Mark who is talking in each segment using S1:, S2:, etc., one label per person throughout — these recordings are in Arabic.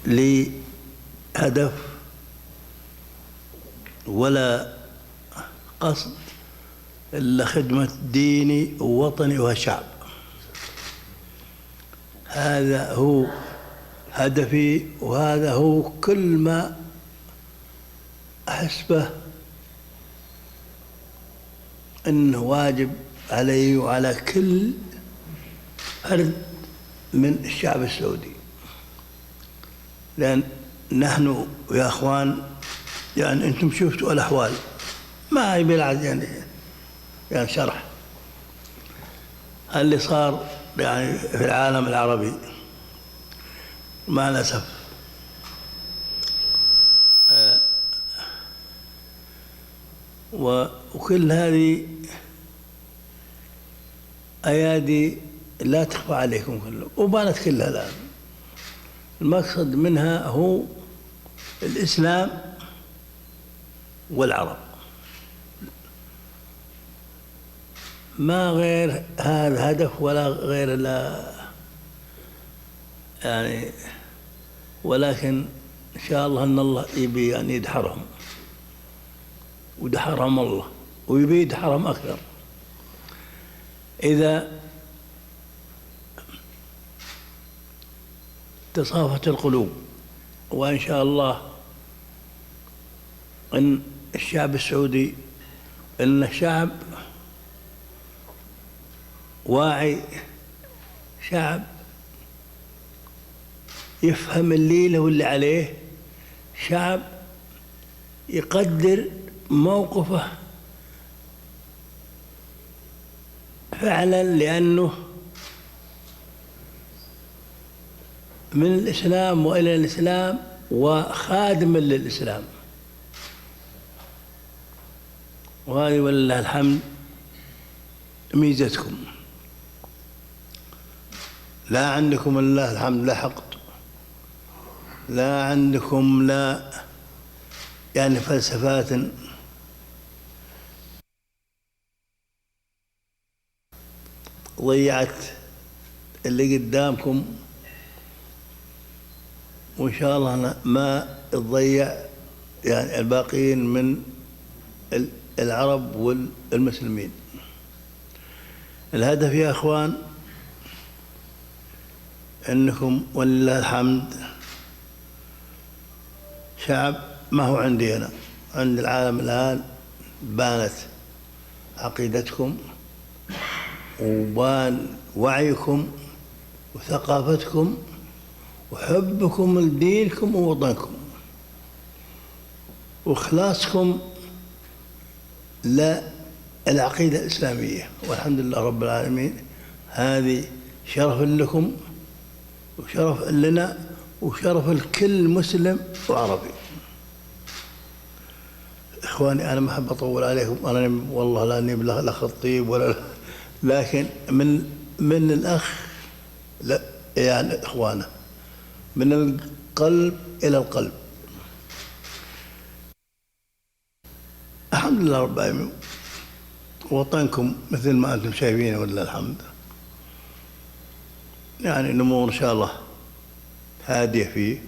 S1: لي هدف ولا قصد إلا خدمة ديني ووطني وشعب. هذا هو هدفي، وهذا هو كل ما أحس به أنه واجب علي وعلى كل فرد من الشعب السعودي. لأن نحن يا أخوان يعني أنتم شفتوا الأحوال، ما يبي يعني شرح اللي صار يعني في العالم العربي مع الأسف. وكل هذه أيادي لا تخفى عليكم كلهم، وبانت كلها الآن. المقصد منها هو الإسلام والعرب، ما غير هذا هدف ولا غير لا يعني. ولكن إن شاء الله أن الله يبي يعني يدحرهم، ودحرهم الله، ويبي يدحرهم أكثر إذا تصافت القلوب. وإن شاء الله أن الشعب السعودي إن شعب واعي، شعب يفهم اللي له واللي عليه، شعب يقدر موقفه فعلا، لأنه من الإسلام وإلى الإسلام وخادم للإسلام. وهذه ولله الحمد ميزتكم. لا عندكم لله الحمد لا حقد، لا عندكم لا يعني فلسفات ضيعت اللي قدامكم، وإن شاء الله ما تضيع يعني الباقيين من العرب والمسلمين. الهدف يا أخوان أنكم ولله الحمد شعب ما هو عندي أنا، عند العالم الآن بانت عقيدتكم وبان وعيكم وثقافتكم وحبكم لدينكم ووطنكم وإخلاصكم للعقيدة الإسلامية، والحمد لله رب العالمين. هذه شرف لكم وشرف لنا وشرف لكل مسلم وعربي. إخواني أنا ما أحب أطول عليكم، أنا والله لا أني لا خطيب ولا، لكن من الأخ لا يعني إخوانا، من القلب إلى القلب. الحمد لله رب العالمين، وطنكم مثل ما أنتم شايفين ولله الحمد، يعني الأمور إن شاء الله هادية فيه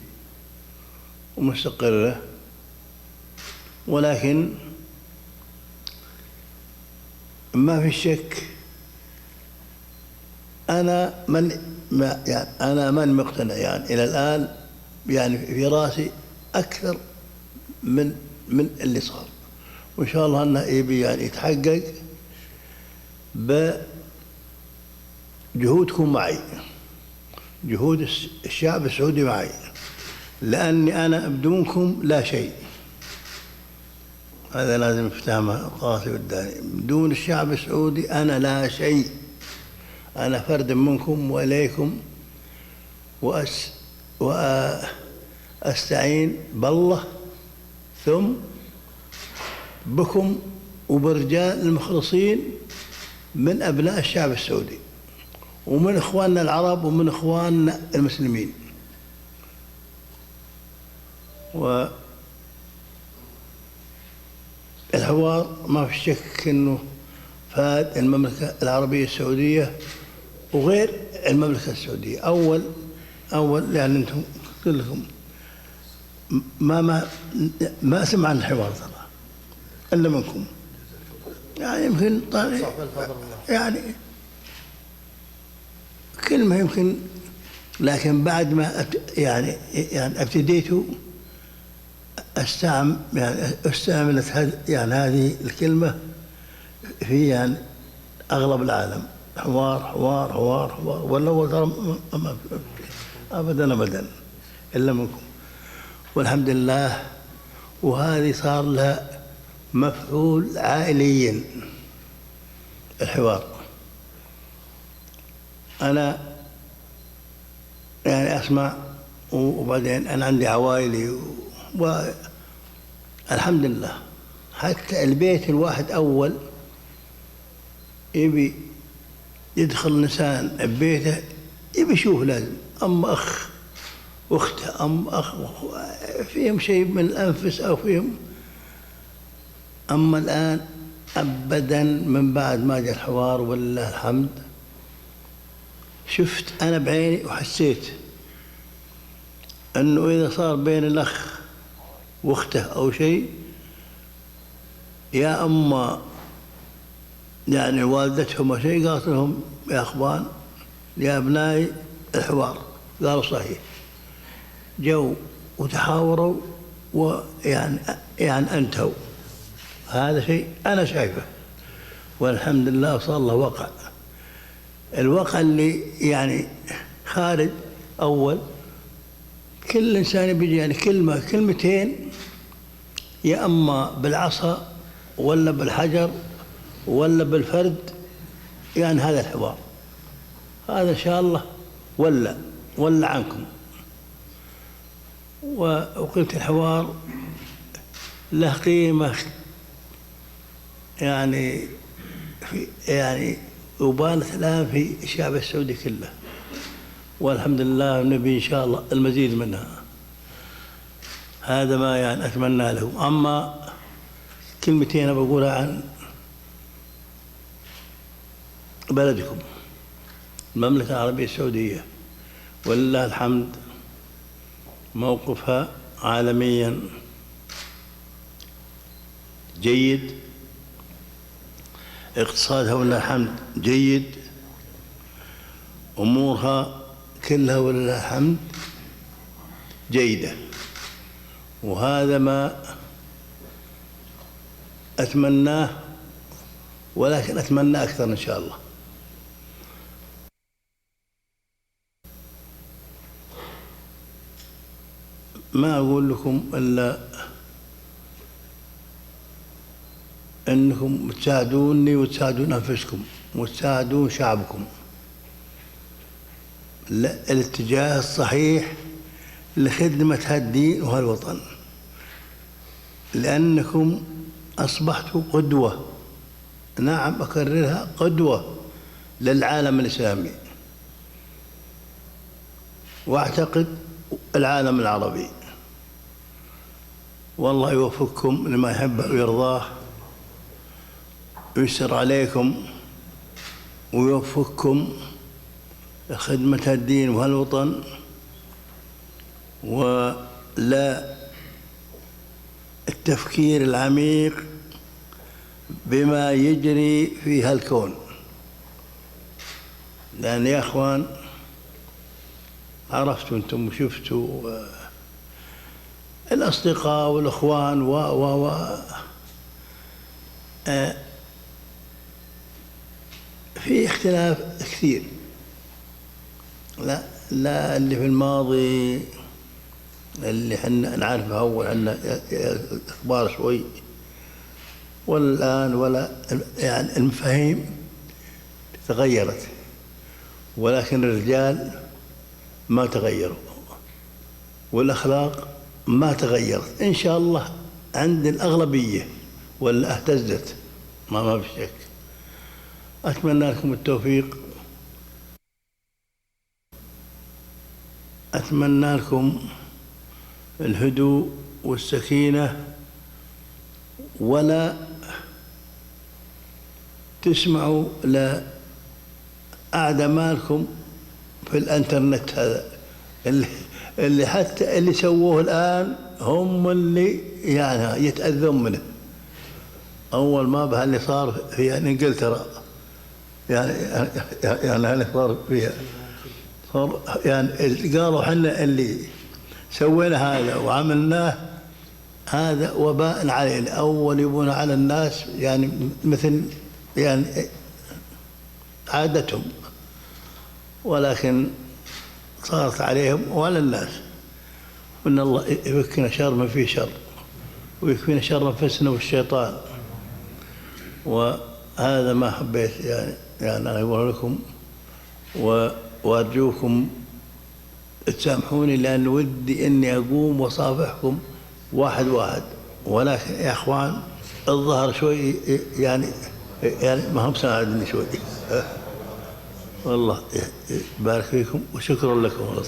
S1: ومستقرة. ولكن ما في شك أنا من مقتنع يعني إلى الآن، يعني في راسي أكثر من اللي صار، وإن شاء الله أنه يبي يعني يتحقق بجهودكم معي، جهود الشعب السعودي معي، لأني أنا بدونكم لا شيء. هذا لازم نفتهمه القاسي والداني. بدون الشعب السعودي أنا لا شيء، أنا فرد منكم وإليكم، وأستعين بالله ثم بكم وبرجال المخلصين من أبناء الشعب السعودي ومن إخواننا العرب ومن إخواننا المسلمين. والحوار ما في شك أنه فاد المملكة العربية السعودية وغير المملكة السعودية. أول يعني أنتم كلكم ما سمع عن الحوار ترى إلا منكم، يعني يمكن يعني كلمة يمكن، لكن بعد ما يعني ابتديتوا استعملت يعني هذه الكلمة في يعني أغلب العالم، حوار حوار حوار حوار، ولا هو ترى أبدا إلا منكم، والحمد لله. وهذه صار لها مفعول عائليا الحوار. أنا يعني أسمع، وبعدين أنا عندي عوائلي والحمد لله. حتى البيت الواحد أول يبي يدخل إنسان ببيته يبي يشوف، لازم أما أخ أخته، أما أخ فيهم شيء من الأنفس أو فيهم. أما الآن أبدا، من بعد ما جاء الحوار ولله الحمد، شفت أنا بعيني وحسيت أنه إذا صار بين الأخ واخته أو شيء، يا أما يعني والدتهم أو شيء قالت لهم يا أخوان يا أبنائي الحوار، قالوا صحيح، جو وتحاوروا ويعني أنتهوا. هذا شيء أنا شايفه، والحمد لله صار له وقع. الوقع اللي يعني خارج أول، كل إنسان بيجي يعني كلمة كلمتين، يا أما بالعصا ولا بالحجر ولا بالفرد، يعني هذا الحوار. هذا إن شاء الله ولا عنكم. وقلت الحوار له قيمة يعني وبانت الآن في الشعب السعودي كله، والحمد لله، نبي إن شاء الله المزيد منها. هذا ما يعني أتمنى له. أما كلمتين بقولها عن بلدكم المملكة العربية السعودية، ولله الحمد موقفها عالميا جيد، اقتصادها ولله الحمد جيد، أمورها كلها ولله الحمد جيدة. وهذا ما أتمناه، ولكن أتمنى أكثر إن شاء الله. ما أقول لكم إلا أنكم تساعدوني وتساعدون أنفسكم وتساعدون شعبكم الاتجاه الصحيح لخدمة هالدين وهالوطن، لأنكم أصبحتوا قدوة، نعم أكررها، قدوة للعالم الإسلامي، وأعتقد العالم العربي. والله يوفقكم لما يحبه ويرضاه، ويسر عليكم ويوفقكم لخدمة الدين وهالوطن، ولا التفكير العميق بما يجري في هالكون. لأن يا أخوان عرفتوا أنتم وشفتوا الأصدقاء والأخوان في اختلاف كثير، لا اللي في الماضي اللي احنا نعرفه أول عندنا أخبار شوي، والآن ولا يعني المفاهيم تغيرت، ولكن الرجال ما تغيروا والأخلاق ما تغيرت. إن شاء الله عند الأغلبية ولا اهتزت، ما في شك. أتمنى لكم التوفيق، أتمنى لكم الهدوء والسكينة، ولا تسمعوا أعدمالكم في الانترنت هذا اللي حتى اللي سووه الآن هم اللي يعني يتأذون منه. أول ما بها اللي صار في إنجلترا يعني اللي صار فيها صار يعني قالوا حنا اللي سوينا هذا وعملناه هذا وباء علينا. أول يبون على الناس يعني مثل يعني عادتهم، ولكن صارت عليهم وعلى الناس. وإن الله يفكنا شر ما فيه شر ويكفينا شر أنفسنا والشيطان. وهذا ما حبيت يعني أنا أقول لكم، وأرجوكم تسامحوني لأن ودي إني أقوم وصافحكم واحد واحد، ولكن يا إخوان الظهر شوي يعني ما هم ساعدني شوي. والله يبارك فيكم وشكرا لكم. الله